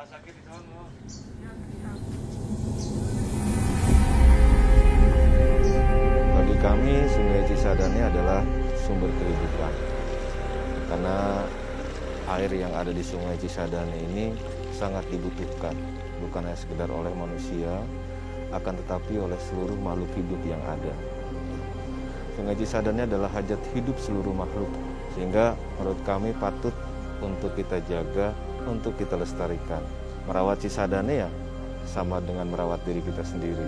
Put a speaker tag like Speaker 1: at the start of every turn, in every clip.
Speaker 1: Bagi kami, Sungai Cisadane adalah sumber kehidupan. Karena air yang ada di Sungai Cisadane ini sangat dibutuhkan, bukan hanya sekedar oleh manusia, akan tetapi oleh seluruh makhluk hidup yang ada. Sungai Cisadane adalah hajat hidup seluruh makhluk, sehingga menurut kami patut untuk kita jaga, untuk kita lestarikan. Merawat Cisadane ya sama dengan merawat diri kita sendiri.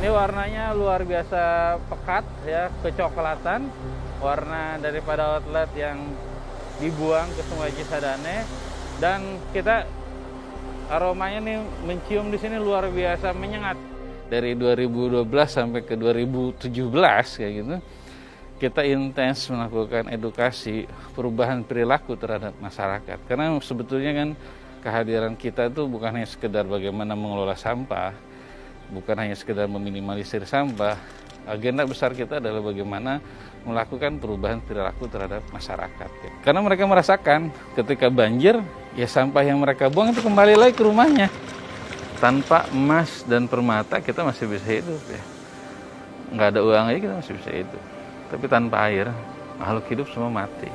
Speaker 2: Ini warnanya luar biasa pekat ya, kecoklatan. Warna daripada outlet yang dibuang ke Sungai Cisadane, dan kita aromanya nih mencium di sini luar biasa menyengat. Dari 2012 sampai ke 2017 kayak gitu, kita intens melakukan edukasi perubahan perilaku terhadap masyarakat. Karena sebetulnya kan kehadiran kita itu bukan hanya sekedar bagaimana mengelola sampah, bukan hanya sekedar meminimalisir sampah. Agenda besar kita adalah bagaimana melakukan perubahan perilaku terhadap masyarakat. Karena mereka merasakan ketika banjir, ya sampah yang mereka buang itu kembali lagi ke rumahnya. Tanpa emas dan permata kita masih bisa hidup ya. Nggak ada uang aja kita masih bisa hidup. Tapi tanpa air, makhluk hidup semua mati.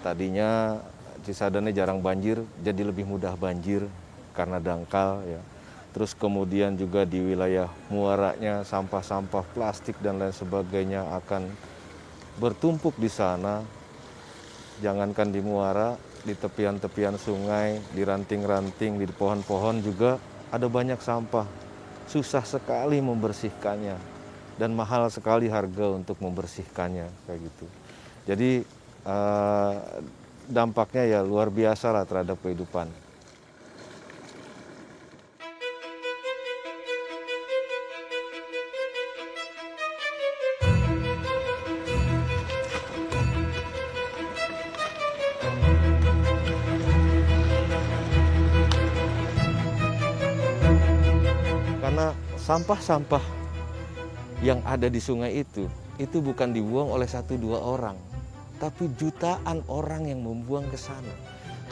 Speaker 1: Tadinya Cisadane jarang banjir, jadi lebih mudah banjir karena dangkal ya. Terus kemudian juga di wilayah muaranya sampah-sampah plastik dan lain sebagainya akan bertumpuk di sana. Jangankan di muara, di tepian-tepian sungai, di ranting-ranting, di pohon-pohon juga ada banyak sampah. Susah sekali membersihkannya dan mahal sekali harga untuk membersihkannya kayak gitu. Jadi dampaknya ya luar biasa lah terhadap kehidupan. Karena sampah-sampah yang ada di sungai itu bukan dibuang oleh 1-2 orang, tapi jutaan orang yang membuang ke sana.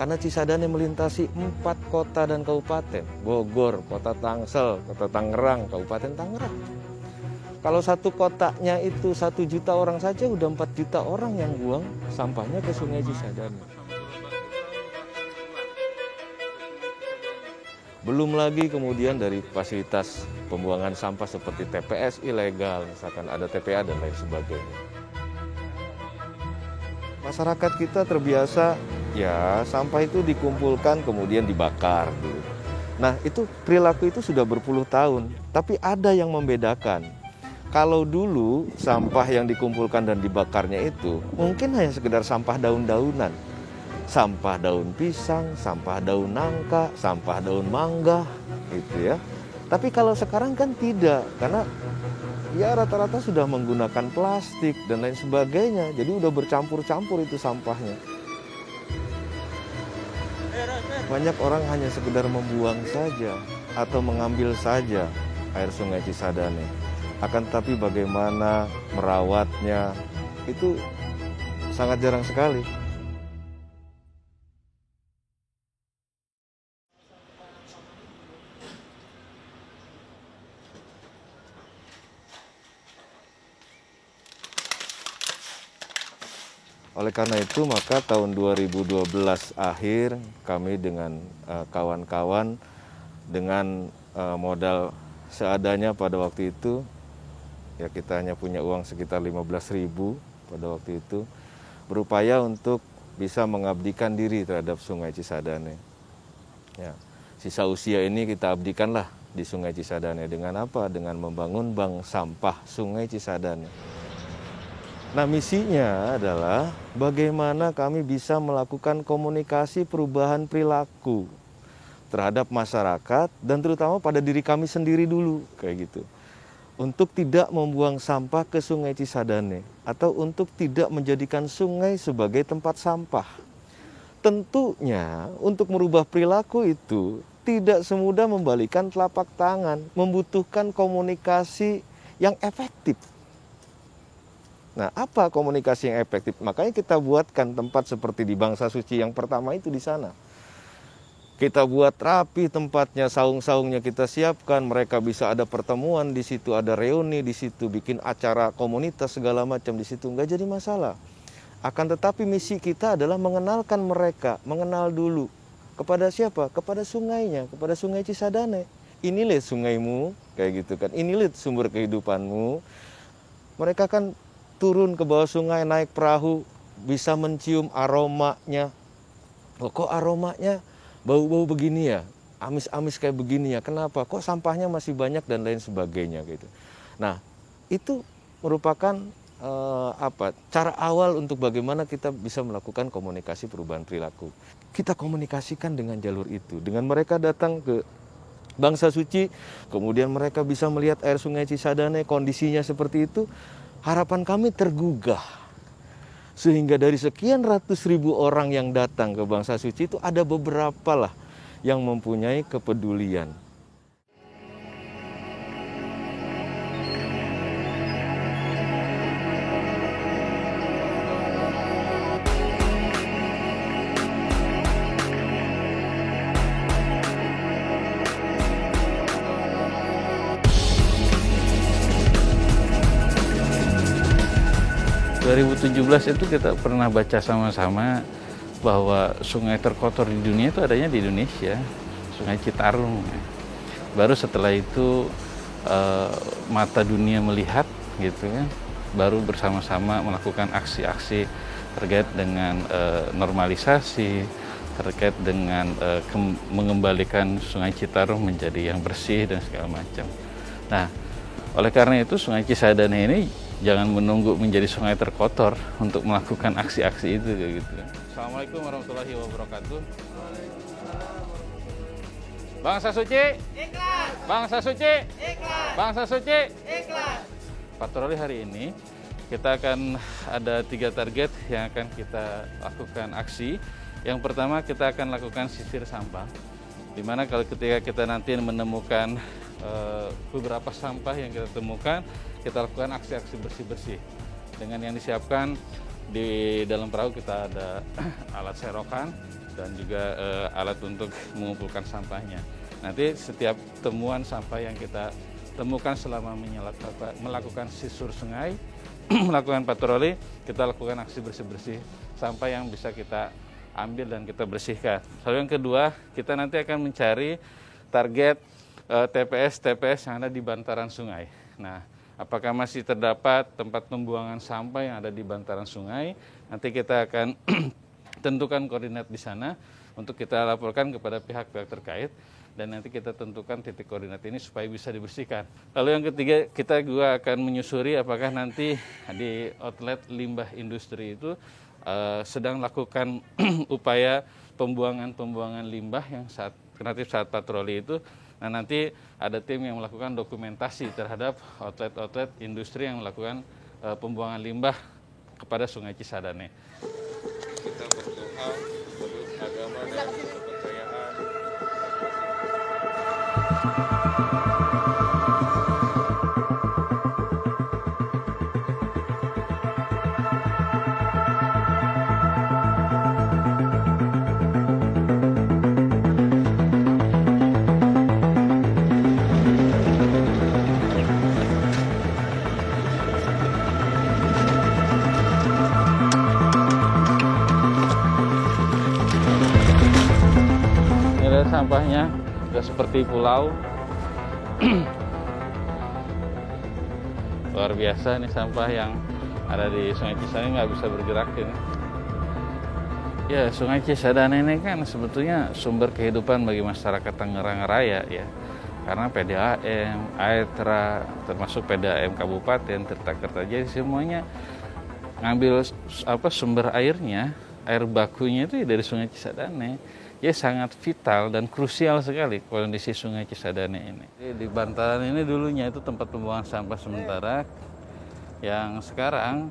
Speaker 1: Karena Cisadane melintasi 4 kota dan kabupaten, Bogor, Kota Tangsel, Kota Tangerang, Kabupaten Tangerang. Kalau satu kotanya itu 1 juta orang saja, udah 4 juta orang yang buang sampahnya ke Sungai Cisadane. Belum lagi kemudian dari fasilitas pembuangan sampah seperti TPS ilegal, misalkan ada TPA dan lain sebagainya. Masyarakat kita terbiasa ya sampah itu dikumpulkan kemudian dibakar dulu. Nah itu perilaku itu sudah berpuluh tahun, tapi ada yang membedakan. Kalau dulu sampah yang dikumpulkan dan dibakarnya itu mungkin hanya sekedar sampah daun-daunan. Sampah daun pisang, sampah daun nangka, sampah daun mangga gitu ya. Tapi kalau sekarang kan tidak, karena ya rata-rata sudah menggunakan plastik dan lain sebagainya. Jadi udah bercampur-campur itu sampahnya. Banyak orang hanya sekedar membuang saja atau mengambil saja air Sungai Cisadane. Akan tetapi bagaimana merawatnya itu sangat jarang sekali. Oleh karena itu, maka tahun 2012 akhir kami dengan kawan-kawan dengan modal seadanya pada waktu itu, ya kita hanya punya uang sekitar 15.000 pada waktu itu, berupaya untuk bisa mengabdikan diri terhadap Sungai Cisadane. Ya, sisa usia ini kita abdikanlah di Sungai Cisadane dengan apa? Dengan membangun bank sampah Sungai Cisadane. Nah, misinya adalah bagaimana kami bisa melakukan komunikasi perubahan perilaku. terhadap masyarakat dan terutama pada diri kami sendiri dulu kayak gitu. Untuk tidak membuang sampah ke Sungai Cisadane atau untuk tidak menjadikan sungai sebagai tempat sampah. Tentunya untuk merubah perilaku itu tidak semudah membalikan telapak tangan, membutuhkan komunikasi yang efektif. Nah, apa komunikasi yang efektif? Makanya kita buatkan tempat seperti di Bangsa Suci yang pertama itu di sana. Kita buat rapi tempatnya, saung-saungnya kita siapkan, mereka bisa ada pertemuan di situ, ada reuni di situ, bikin acara komunitas segala macam di situ, nggak jadi masalah. Akan tetapi misi kita adalah mengenalkan mereka, mengenal dulu. Kepada siapa? Kepada sungainya, kepada Sungai Cisadane. Ini lihat sungaimu, kayak gitu kan, ini lihat sumber kehidupanmu. Mereka kan turun ke bawah sungai, naik perahu, bisa mencium aromanya. Oh, kok aromanya bau-bau begini ya, amis-amis kayak begini ya, kenapa? Kok sampahnya masih banyak dan lain sebagainya gitu. Nah, itu merupakan cara awal untuk bagaimana kita bisa melakukan komunikasi perubahan perilaku. Kita komunikasikan dengan jalur itu, dengan mereka datang ke Bangsa Suci, kemudian mereka bisa melihat air Sungai Cisadane, kondisinya seperti itu, harapan kami tergugah. Sehingga dari sekian ratus ribu orang yang datang ke Bangsa Suci itu ada beberapa lah yang mempunyai kepedulian.
Speaker 2: Di 2017 itu kita pernah baca sama-sama bahwa sungai terkotor di dunia itu adanya di Indonesia, Sungai Citarum. Baru setelah itu mata dunia melihat gitu kan, baru bersama-sama melakukan aksi-aksi terkait dengan normalisasi, terkait dengan mengembalikan Sungai Citarum menjadi yang bersih dan segala macam. Nah, oleh karena itu Sungai Cisadane ini jangan menunggu menjadi sungai terkotor untuk melakukan aksi-aksi itu kayak gitu. Assalamualaikum warahmatullahi wabarakatuh. Bangsa Suci, ikhlas. Bangsa Suci, ikhlas. Bangsa Suci, ikhlas. Patroli hari ini kita akan ada 3 target yang akan kita lakukan aksi. Yang pertama kita akan lakukan sisir sampah. Dimana kalau ketika kita nanti menemukan beberapa sampah yang kita temukan, kita lakukan aksi-aksi bersih-bersih. Dengan yang disiapkan di dalam perahu kita ada alat serokan dan juga alat untuk mengumpulkan sampahnya. Nanti setiap temuan sampah yang kita temukan selama melakukan sisir sungai, melakukan patroli, kita lakukan aksi bersih-bersih sampah yang bisa kita ambil dan kita bersihkan. Lalu yang kedua, kita nanti akan mencari target TPS yang ada di bantaran sungai. Nah, apakah masih terdapat tempat pembuangan sampah yang ada di bantaran sungai? Nanti kita akan tentukan koordinat di sana untuk kita laporkan kepada pihak-pihak terkait dan nanti kita tentukan titik koordinat ini supaya bisa dibersihkan. Lalu yang ketiga, kita juga akan menyusuri apakah nanti di outlet limbah industri itu sedang lakukan upaya pembuangan limbah yang saat patroli itu. Nah, nanti ada tim yang melakukan dokumentasi terhadap outlet industri yang melakukan pembuangan limbah kepada Sungai Cisadane. Kita berdoa menurut agama dan kepercayaan. Sampahnya sudah seperti pulau. Luar biasa nih sampah yang ada di Sungai Cisadane, nggak bisa bergerak ini. Ya, Sungai Cisadane ini kan sebetulnya sumber kehidupan bagi masyarakat Tangerang Raya ya. Karena PDAM, AETRA, termasuk PDAM Kabupaten, Tirta-Kertajati semuanya ngambil sumber airnya, air bakunya itu dari Sungai Cisadane. ya sangat vital dan krusial sekali kondisi Sungai Cisadane ini. Di bantaran ini dulunya itu tempat pembuangan sampah sementara, yang sekarang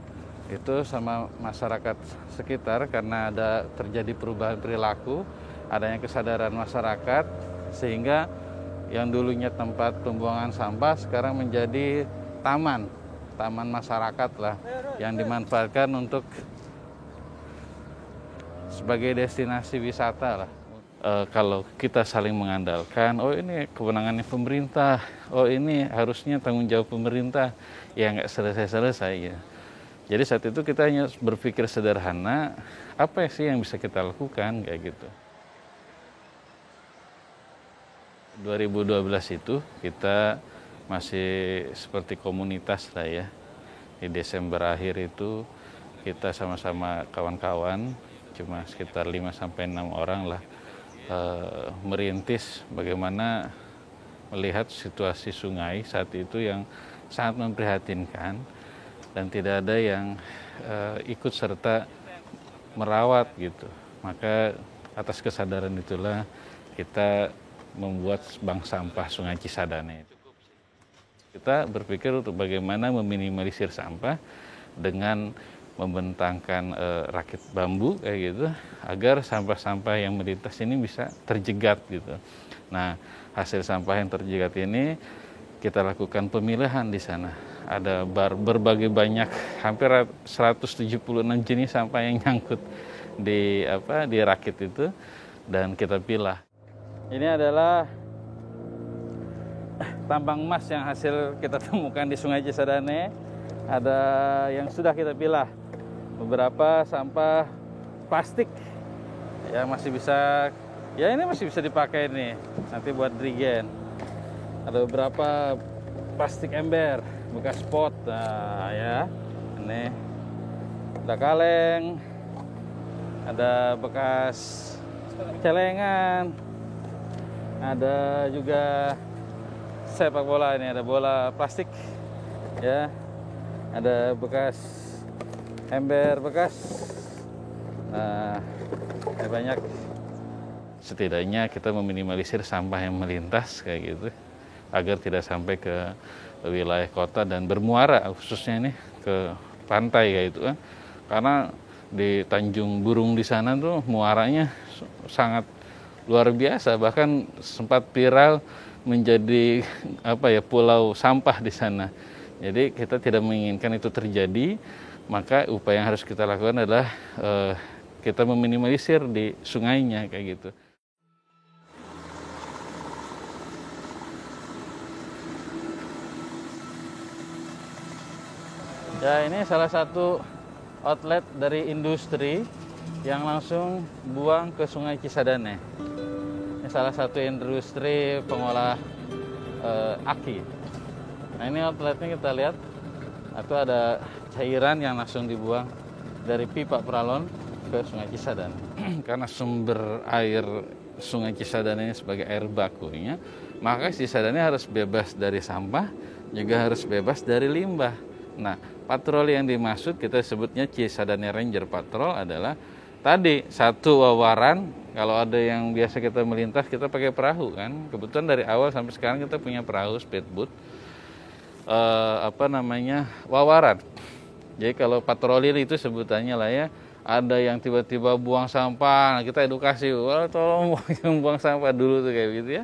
Speaker 2: itu sama masyarakat sekitar karena ada terjadi perubahan perilaku, adanya kesadaran masyarakat, sehingga yang dulunya tempat pembuangan sampah sekarang menjadi taman masyarakat lah, yang dimanfaatkan untuk sebagai destinasi wisata lah. Kalau kita saling mengandalkan, oh ini kewenangannya pemerintah, oh ini harusnya tanggung jawab pemerintah, ya nggak selesai-selesai ya. Jadi saat itu kita hanya berpikir sederhana, apa sih yang bisa kita lakukan kayak gitu. 2012 itu kita masih seperti komunitas lah ya. Di Desember akhir itu kita sama-sama kawan-kawan, cuma sekitar 5-6 orang lah, merintis bagaimana melihat situasi sungai saat itu yang sangat memprihatinkan dan tidak ada yang ikut serta merawat gitu. Maka atas kesadaran itulah kita membuat bank sampah Sungai Cisadane. Kita berpikir untuk bagaimana meminimalisir sampah dengan membentangkan rakit bambu kayak gitu agar sampah-sampah yang melintas ini bisa terjegat gitu. Nah, hasil sampah yang terjegat ini kita lakukan pemilihan di sana. Ada berbagai banyak, hampir 176 jenis sampah yang nyangkut di rakit itu dan kita pilah. Ini adalah tambang emas yang hasil kita temukan di Sungai Cisadane. Ada yang sudah kita pilah. Beberapa sampah plastik ya masih bisa, ya ini masih bisa dipakai nih nanti buat drigen. Ada beberapa plastik ember bekas pot, nah ya ini ada kaleng, ada bekas celengan, ada juga sepak bola, ini ada bola plastik ya, ada bekas ember bekas. Nah, banyak. Setidaknya kita meminimalisir sampah yang melintas kayak gitu agar tidak sampai ke wilayah kota dan bermuara khususnya ini ke pantai kayak gitu kan. Karena di Tanjung Burung di sana tuh muaranya sangat luar biasa, bahkan sempat viral menjadi pulau sampah di sana. Jadi kita tidak menginginkan itu terjadi. Maka upaya yang harus kita lakukan adalah kita meminimalisir di sungainya kayak gitu. Ya, ini salah satu outlet dari industri yang langsung buang ke Sungai Cisadane. Ini salah satu industri pengolah aki. Nah, ini outletnya kita lihat. Itu ada cairan yang langsung dibuang dari pipa peralon ke Sungai Cisadane. Karena sumber air Sungai Cisadane ini sebagai air bakunya, maka Cisadane harus bebas dari sampah, juga harus bebas dari limbah. Nah, patroli yang dimaksud kita sebutnya Cisadane Ranger Patrol adalah tadi satu wawaran. Kalau ada yang biasa kita melintas kita pakai perahu kan. Kebetulan dari awal sampai sekarang kita punya perahu speedboat. Wawaran. Jadi kalau patroli itu sebutannya lah ya, ada yang tiba-tiba buang sampah, kita edukasi, wah tolong buang sampah dulu tuh kayak gitu ya.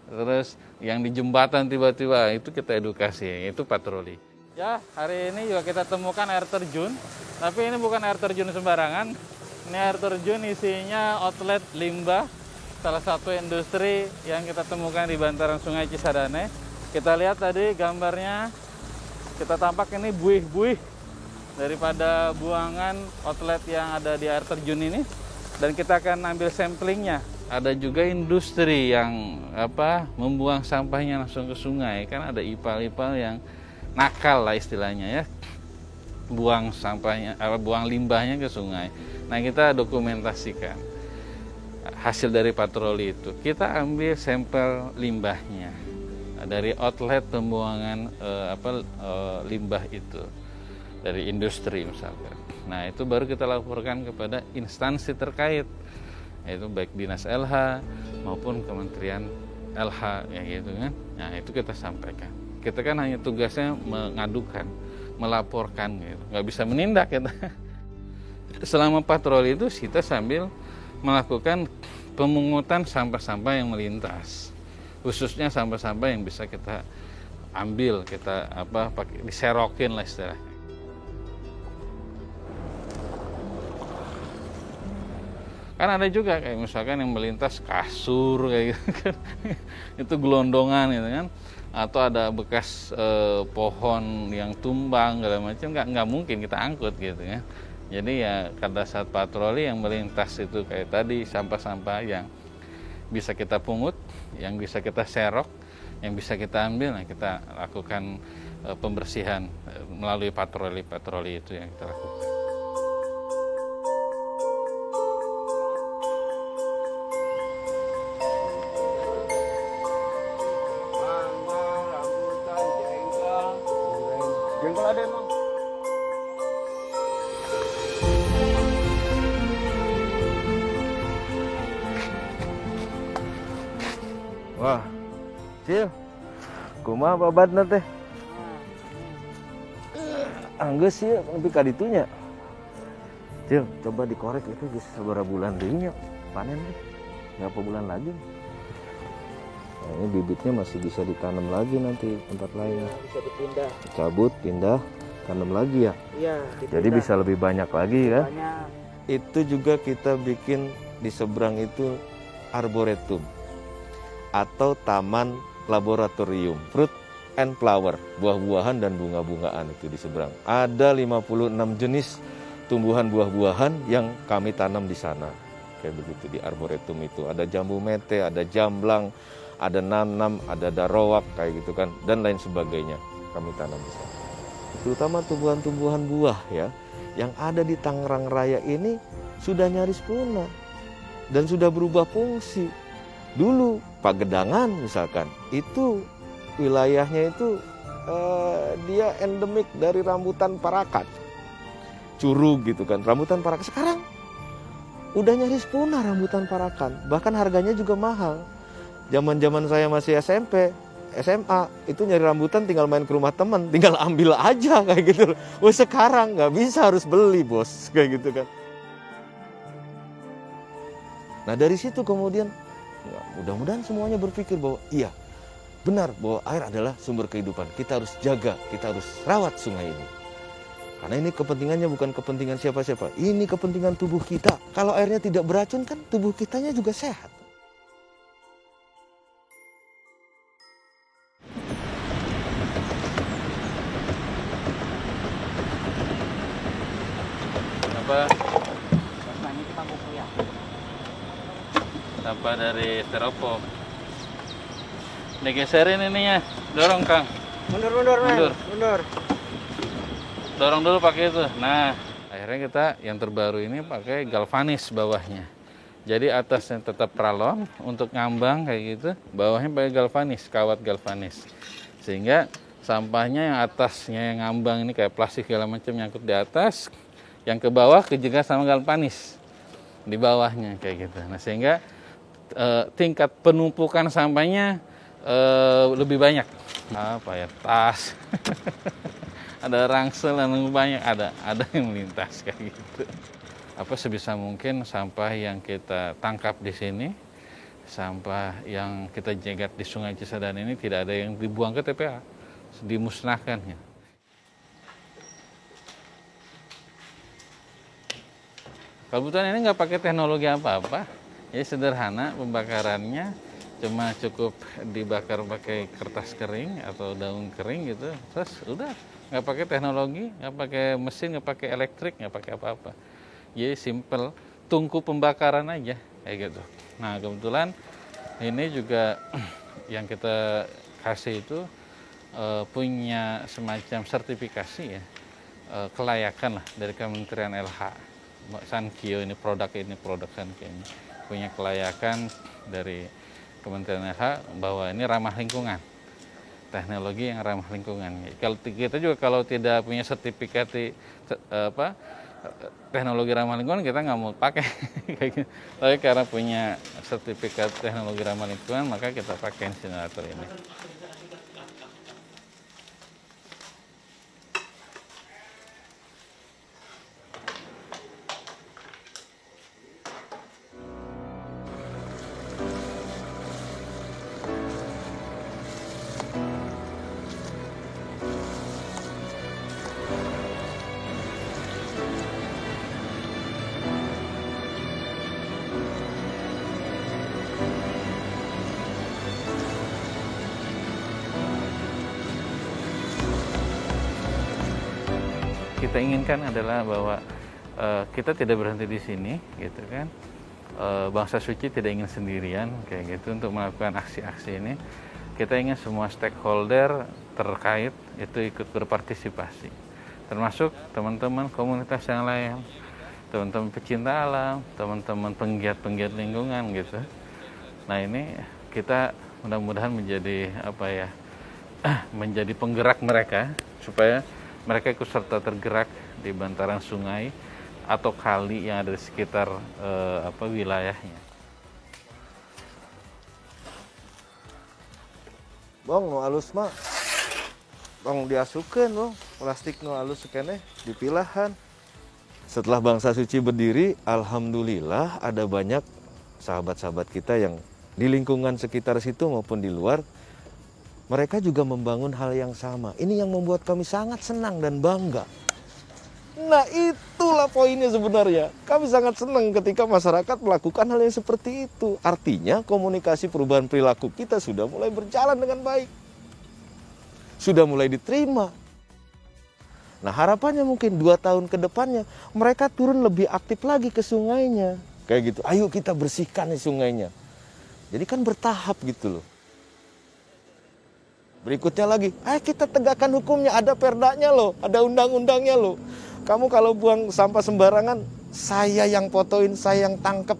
Speaker 2: Terus yang di jembatan tiba-tiba itu kita edukasi, itu patroli. Ya, hari ini juga kita temukan air terjun, tapi ini bukan air terjun sembarangan. Ini air terjun isinya outlet limbah, salah satu industri yang kita temukan di bantaran Sungai Cisadane. Kita lihat tadi gambarnya, kita tampak ini buih-buih daripada buangan outlet yang ada di air terjun ini. Dan kita akan ambil samplingnya. Ada juga industri yang membuang sampahnya langsung ke sungai. Kan ada ipal-ipal yang nakal lah istilahnya ya. Buang sampahnya, buang limbahnya ke sungai. Nah, kita dokumentasikan hasil dari patroli itu. Kita ambil sampel limbahnya dari outlet pembuangan limbah itu dari industri misalkan. Nah, itu baru kita laporkan kepada instansi terkait yaitu baik dinas LH maupun Kementerian LH ya gitu kan. Nah itu kita sampaikan. Kita kan hanya tugasnya mengadukan, melaporkan gitu, nggak bisa menindak kita. Selama patroli itu kita sambil melakukan pemungutan sampah-sampah yang melintas, khususnya sampah-sampah yang bisa kita ambil, kita pakai diserokin lah istilahnya. Kan ada juga kayak misalkan yang melintas kasur kayak gitu kan, itu gelondongan gitu kan, atau ada bekas pohon yang tumbang segala macam, nggak mungkin kita angkut gitu ya. Jadi ya pada saat patroli yang melintas itu kayak tadi sampah-sampah yang bisa kita pungut, yang bisa kita serok, yang bisa kita ambil, nah kita lakukan pembersihan melalui patroli itu yang kita lakukan.
Speaker 3: Jengkol ada emang.
Speaker 1: Wah, Cil, kumaha babatna teh? Anggeus sih, tapi kaditunya. Cil, coba dikorek itu geus sabaraha bulan deui nya panen teh. Berapa bulan lagi? Nah, ini bibitnya masih bisa ditanam lagi nanti tempat lain.
Speaker 3: Bisa dipindah.
Speaker 1: Cabut, pindah, tanam lagi ya.
Speaker 3: Iya,
Speaker 1: Jadi bisa lebih banyak lagi kan?
Speaker 3: banyak.
Speaker 1: Itu juga kita bikin di seberang itu arboretum atau taman laboratorium fruit and flower, buah-buahan dan bunga-bungaan itu di seberang. Ada 56 jenis tumbuhan buah-buahan yang kami tanam di sana. Kayak begitu di arboretum itu. Ada jambu mete, ada jamblang, ada nanam, ada daroak kayak gitu kan, dan lain sebagainya kami tanam di sana. Terutama tumbuhan-tumbuhan buah ya, yang ada di Tangerang Raya ini sudah nyaris punah dan sudah berubah fungsi. Dulu Pagedangan misalkan, itu wilayahnya itu dia endemik dari rambutan parakat, curug gitu kan, rambutan parakat. Sekarang udah nyaris punah rambutan parakan, bahkan harganya juga mahal. Zaman saya masih SMP, SMA, itu nyari rambutan tinggal main ke rumah teman, tinggal ambil aja kayak gitu. Wah sekarang nggak bisa, harus beli bos, kayak gitu kan. Nah dari situ kemudian, ya, mudah-mudahan semuanya berpikir bahwa iya, benar bahwa air adalah sumber kehidupan. Kita harus jaga, kita harus rawat sungai ini. Karena ini kepentingannya bukan kepentingan siapa-siapa. Ini kepentingan tubuh kita. Kalau airnya tidak beracun kan tubuh kitanya juga sehat.
Speaker 2: Apa?
Speaker 3: Nah, ini kita buku ya.
Speaker 2: Sampah dari styrofoam. Digeserin ininya, dorong Kang.
Speaker 3: Mundur.
Speaker 2: Dorong dulu pakai itu. Nah, akhirnya kita yang terbaru ini pakai galvanis bawahnya. Jadi atasnya tetap pralon untuk ngambang kayak gitu, bawahnya pakai galvanis, kawat galvanis. Sehingga sampahnya yang atasnya yang ngambang ini kayak plastik segala macam nyangkut di atas, yang ke bawah kejaga sama galvanis di bawahnya kayak gitu. Nah, sehingga tingkat penumpukan sampahnya lebih banyak. Apa ya, tas. Ada rangsel dan banyak, ada yang melintas kayak gitu. Apa sebisa mungkin sampah yang kita tangkap di sini, sampah yang kita jegat di Sungai Cisadane ini tidak ada yang dibuang ke TPA, dimusnahkan ya. Kebetulan ini nggak pakai teknologi apa-apa, ya sederhana pembakarannya, cuma cukup dibakar pakai kertas kering atau daun kering gitu, terus udah. Nggak pakai teknologi, nggak pakai mesin, nggak pakai elektrik, nggak pakai apa-apa. Jadi simple, tungku pembakaran aja kayak gitu. Nah kebetulan ini juga yang kita kasih itu punya semacam sertifikasi ya, kelayakan lah dari Kementerian LH. Sankyo ini produk Sankyo ini punya kelayakan dari Kementerian LH bahwa ini ramah lingkungan. Teknologi yang ramah lingkungan. Kalau kita juga kalau tidak punya sertifikat teknologi ramah lingkungan kita nggak mau pakai kayak gitu. Tapi karena punya sertifikat teknologi ramah lingkungan maka kita pakai insinerator ini. Kita inginkan adalah bahwa kita tidak berhenti di sini, gitu kan. Bangsa Suci tidak ingin sendirian kayak gitu untuk melakukan aksi-aksi ini. Kita ingin semua stakeholder terkait itu ikut berpartisipasi, termasuk teman-teman komunitas yang lain, teman-teman pecinta alam, teman-teman penggiat-penggiat lingkungan gitu. Nah ini kita mudah-mudahan menjadi menjadi penggerak mereka supaya mereka ikut serta tergerak di bantaran sungai atau kali yang ada di sekitar wilayahnya.
Speaker 1: Bang, nu alus mah bang diasukeun bang, plastik nu alus keneh dipilahan. Setelah Bangsa Suci berdiri, alhamdulillah ada banyak sahabat-sahabat kita yang di lingkungan sekitar situ maupun di luar, mereka juga membangun hal yang sama. Ini yang membuat kami sangat senang dan bangga. Nah itulah poinnya sebenarnya. Kami sangat senang ketika masyarakat melakukan hal yang seperti itu. Artinya komunikasi perubahan perilaku kita sudah mulai berjalan dengan baik. Sudah mulai diterima. Nah harapannya mungkin 2 tahun ke depannya mereka turun lebih aktif lagi ke sungainya. Kayak gitu, ayo kita bersihkan nih sungainya. Jadi kan bertahap gitu loh. Berikutnya lagi, ayo kita tegakkan hukumnya, ada perdanya loh, ada undang-undangnya loh. Kamu kalau buang sampah sembarangan, saya yang fotoin, saya yang tangkep.